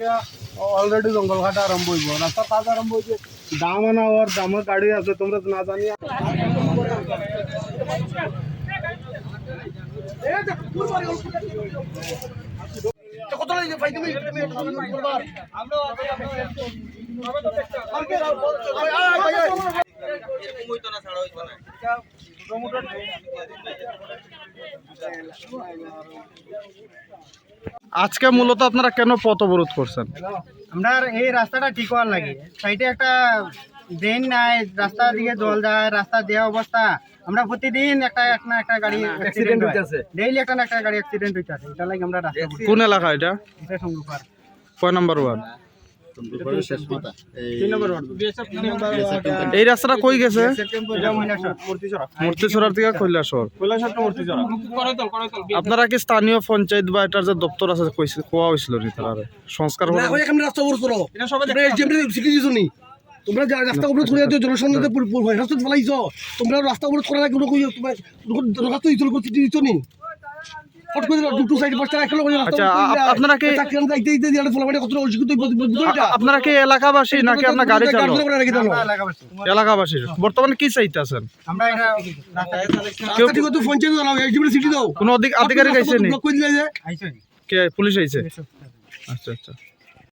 থেকে অলরেডি জঙ্গল কাটা আরম্ভ হইব, রাস্তার কাজ আরম্ভ হয়েছে। দাম আনা ওর দামের গাড়ি আছে, তোমরা না জানি। আজকে মূলত আপনারা কেন পথ অবরোধ করছেন? আমরা এই রাস্তাটা ঠিক হওয়ার লাগে, সাইডে একটা ড্রেন নাই, রাস্তা দিকে জল যায়, রাস্তা দেওয়া অবস্থা। আমরা প্রতিদিন একটা গাড়ি অ্যাক্সিডেন্ট হইতাছে, ডেইলি একটা না একটা গাড়ি অ্যাক্সিডেন্ট হইতাছে। এটা লাগে আমরা রাস্তা। কোন এলাকা এটা? এটা সংরূপার কয় নাম্বার ওয়ার্ড? 3 নম্বর ওয়ার্ড। এই রাস্তাটা কই গেছে? এটা মহিলাসর। মূর্তিচড়ার থেকে কৈলাসর। আপনারা কি স্থানীয় পঞ্চায়েত বা এটার যে দপ্তর আছে কোয়া হয়েছিল নি তারা সংস্কার তোমরা রাস্তা অবরোধ করে জনসংখ্যা ফেলাইছ, তোমরা রাস্তা অবরোধ করার কোনো দরখাস্ত দিত নি? আপনারা কি এলাকাবাসী নাকি আপনার গাড়ি চালক? এলাকাবাসী। বর্তমানে কি চাইতেছেন? কোন আধিকারিক আইছে নি? কে পুলিশ আইছে? আচ্ছা আচ্ছা।